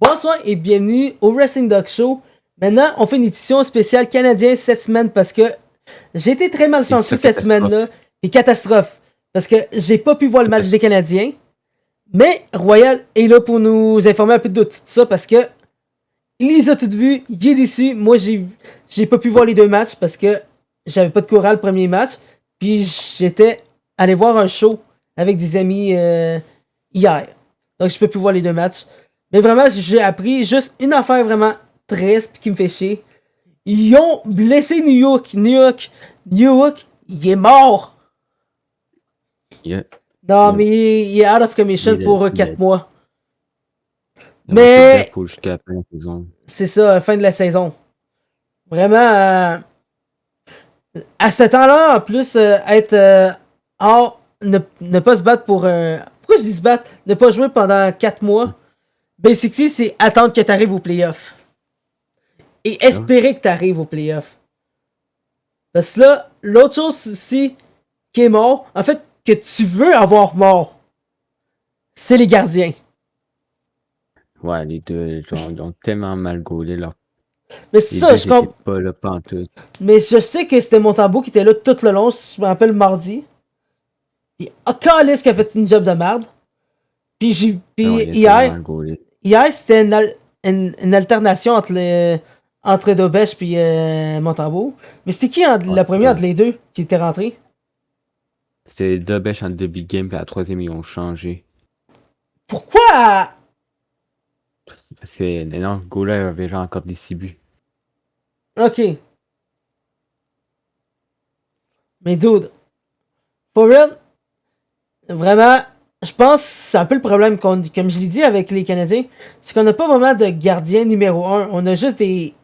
Bonsoir et bienvenue au Wrestling Dog Show. Maintenant, on fait une édition spéciale canadien cette semaine parce que j'ai été très malchanceux cette semaine-là. Et catastrophe. Parce que j'ai pas pu voir le match des Canadiens. Mais Royal est là pour nous informer un peu de tout ça parce que il les a toutes vues, il est déçu. Moi, j'ai pas pu voir les deux matchs parce que j'avais pas de courant le premier match. Puis j'étais allé voir un show avec des amis hier. Donc je peux plus voir les deux matchs. Mais vraiment, j'ai appris juste une affaire vraiment triste qui me fait chier. Ils ont blessé New York. New York, il est mort. Yeah. Non, mais il est out of commission pour 4 mois. Mais pour jusqu'à la fin de la saison. C'est ça, fin de la saison. Vraiment, à ce temps-là, en plus, être hors, ne pas se battre pour pourquoi je dis se battre? Ne pas jouer pendant 4 mois. Basically, c'est attendre que tu arrives au playoff. Et espérer que tu arrives au playoff. Parce que là, l'autre chose aussi qui est mort, en fait, que tu veux avoir mort, c'est les gardiens. Ouais, les deux, ils ont tellement mal gaulé leur. Mais ça, je comprends. Pas là, pas en tout. Mais je sais que c'était Montembeault qui était là tout le long, si je me rappelle mardi. Puis, Calis qui a fait une job de merde. Puis, hier, c'était une alternation entre Dobesch et Montembeault. Mais c'était qui la première entre les deux qui était rentré? C'était Dobesch en début de game, puis à la troisième, ils ont changé. Pourquoi? Parce que non, Gauler avait genre encore des 6 buts. Ok. Mais dude, for real, vraiment, je pense que c'est un peu le problème, comme je l'ai dit avec les Canadiens, c'est qu'on n'a pas vraiment de gardien numéro 1. On a juste des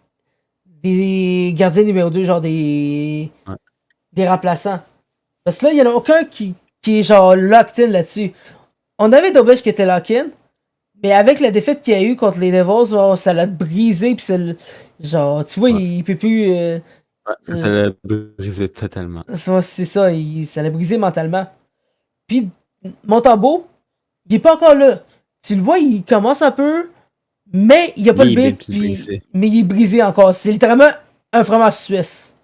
gardiens numéro 2, genre des remplaçants. Parce que là, il n'y en a aucun qui est genre locked in là-dessus. On avait Dobesch qui était lock-in, mais avec la défaite qu'il y a eu contre les Devils, ça l'a brisé, puis genre, tu vois, il peut plus... ça l'a brisé totalement. C'est ça, ça l'a brisé mentalement. Puis, Montembeault, il est pas encore là. Tu le vois, il commence un peu, mais il a pas le beat, mais il est brisé encore. C'est littéralement un fromage suisse.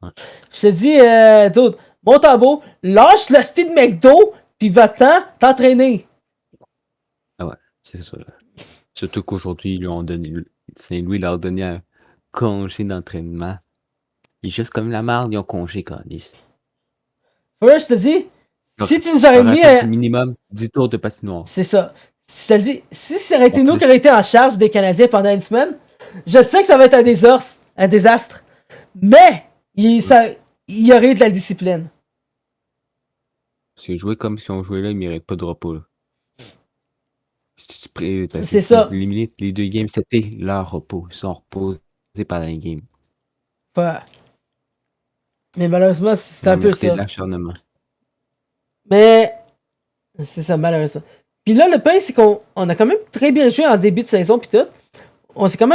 Ouais. Je te dis, d'autres, Montembeault, lâche le style de McDo, puis va-t'en t'entraîner. Ah ouais, c'est ça. Surtout qu'aujourd'hui, ils lui ont donné, Saint-Louis leur a donné un congé d'entraînement. Et juste comme la marde, ils ont congé quand ils. Ouais, je te dis, si tu nous aurais mis minimum 10 tours de patinoire. C'est ça. Je te le dis, si ça aurait été nous qui aurions été en charge des Canadiens pendant une semaine, je sais que ça va être un désastre. Mais il y aurait eu de la discipline. Parce que jouer comme si on jouait là, ils ne méritent pas de repos. Là. C'est ça. Éliminer les deux games, c'était leur repos. Ils sont reposés pendant les games. Ouais. Mais malheureusement, c'est un peu ça. De l'acharnement. Mais c'est ça, malheureusement. Puis là, le pain, c'est qu'on a quand même très bien joué en début de saison, puis tout. On s'était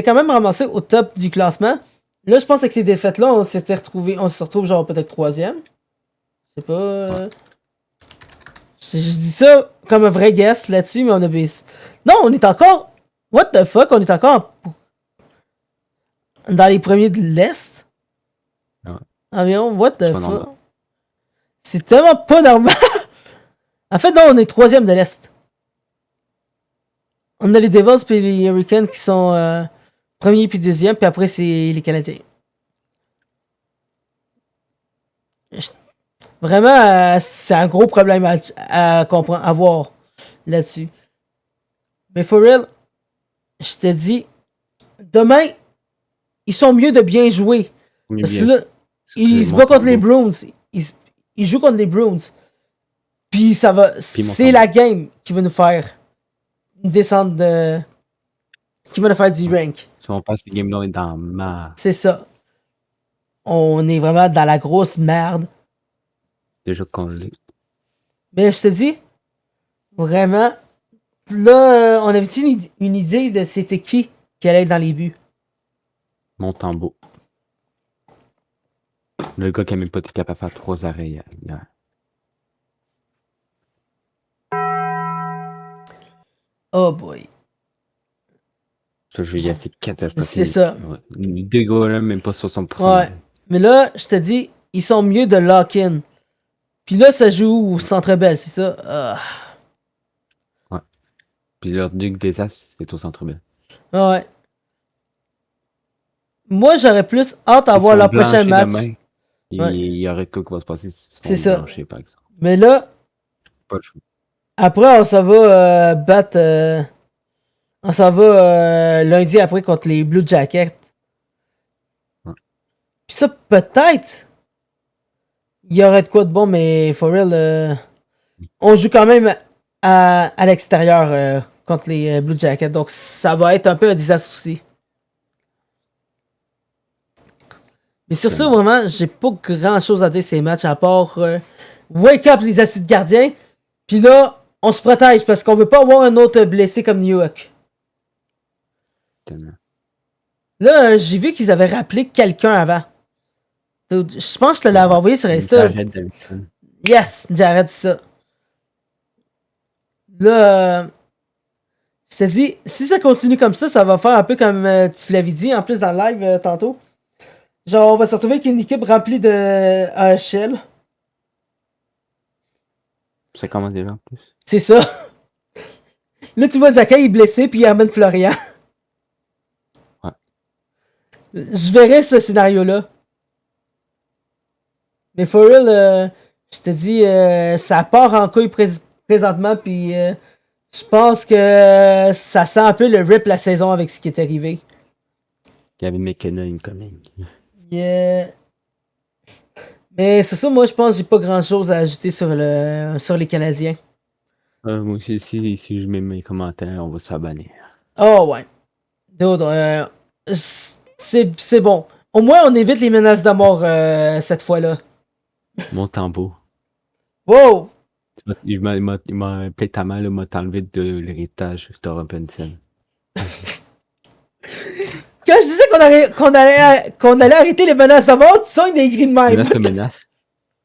quand même ramassé au top du classement. Là, je pense que ces défaites-là, on se retrouve genre peut-être 3e. C'est pas... Ouais. Je dis ça comme un vrai guest là-dessus, mais on a baissé. Non, on est encore... What the fuck? On est encore dans les premiers de l'Est? Ouais. Environ, what the fuck? C'est tellement pas normal! En fait, non, on est 3e de l'Est. On a les Devils et les Hurricanes qui sont premier puis 2e, puis après, c'est les Canadiens. Vraiment, c'est un gros problème à comprendre, à voir là-dessus. Mais for real, je te dis, demain, ils sont mieux de bien jouer. Parce que là, ils se battent contre les Bruins. Ils jouent contre les Bruins. Puis ça va. C'est la game qui va nous faire une descente de. Qui va nous faire du rank. Si on passe ces games-là, on est dans merde. C'est ça. On est vraiment dans la grosse merde. Déjà congelé. Mais je te dis, vraiment, là, on avait une idée de c'était qui allait être dans les buts. Montembeault. Le gars qui a même pas été capable de faire 3 arrêts hier. Oh boy. Ce jeu, c'est catastrophique. C'est ça. Ouais. Deux gars là, même pas 60%. Ouais. Mais là, je te dis, ils sont mieux de lock-in. Puis là, ça joue au Centre Bell, c'est ça? Ouais. Puis leur Duc des As, c'est au Centre Bell. Ouais. Moi, j'aurais plus hâte à voir leur prochain match. Demain, il y aurait quoi qui va se passer si c'est ça. Blancher, par exemple. Mais là, pas le choix. Après, on s'en va battre... on s'en va lundi après contre les Blue Jackets. Ouais. Puis ça, peut-être, il y aurait de quoi de bon, mais for real, on joue quand même à l'extérieur contre les Blue Jackets. Donc, ça va être un peu un désastre aussi. Mais sur ça, vraiment, j'ai pas grand-chose à dire ces matchs, à part wake up les acides gardiens. Puis là, on se protège parce qu'on veut pas avoir un autre blessé comme New York. Tellement. Là, j'ai vu qu'ils avaient rappelé quelqu'un avant. Je pense que je l'avais envoyé sur Insta. Yes, Jared, ça. Là, je te dis, si ça continue comme ça va faire un peu comme tu l'avais dit en plus dans le live tantôt. Genre, on va se retrouver avec une équipe remplie de AHL. Ça commence déjà en plus. C'est ça. Là, tu vois, Jacka est blessé, puis il amène Florian. Ouais. Je verrais ce scénario-là. Mais for real, je te dis, ça part en couille présentement, puis je pense que ça sent un peu le rip la saison avec ce qui est arrivé. Il y avait McKenna incoming. Yeah. Mais c'est ça, moi je pense que j'ai pas grand chose à ajouter sur les Canadiens. Moi aussi, si je mets mes commentaires, on va se faire bannir. Oh ouais. D'autres, c'est bon. Au moins on évite les menaces de mort cette fois-là. Mon tambour. Wow! Il m'a appelé ta main, il m'a enlevé de l'héritage de Robinson. Quand je disais qu'on allait arrêter les menaces de mort, tu sens des gris de même. Menace de menace.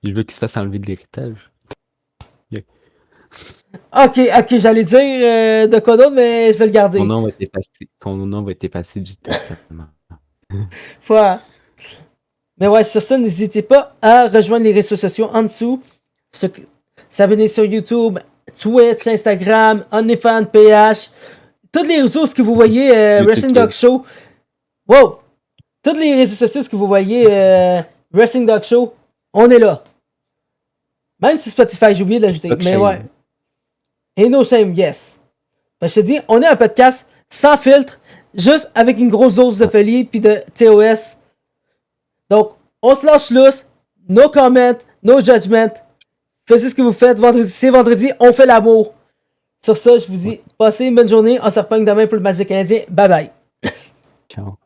Je veux qu'il se fasse enlever de l'héritage. Yeah. Ok, j'allais dire de quoi d'autre, mais je vais le garder. Ton nom va être effacé du testament. Voilà. Mais ouais, sur ça, n'hésitez pas à rejoindre les réseaux sociaux en dessous. S'abonner sur YouTube, Twitch, Instagram, OnlyFans, PH. Tous les réseaux que vous voyez, Wrestling Dog Show. Wow! Tous les réseaux sociaux que vous voyez, Wrestling Dog Show, on est là. Même si Spotify, j'ai oublié de l'ajouter. Mais ouais. Et no shame, yes. Ben, je te dis, on est un podcast sans filtre, juste avec une grosse dose de folie puis de TOS. Donc, on se lâche lousse. No comment, no judgment. Faites ce que vous faites. C'est vendredi, on fait l'amour. Sur ça, je vous dis, passez une bonne journée. On se reprend demain pour le match des Canadiens. Bye bye. Ciao.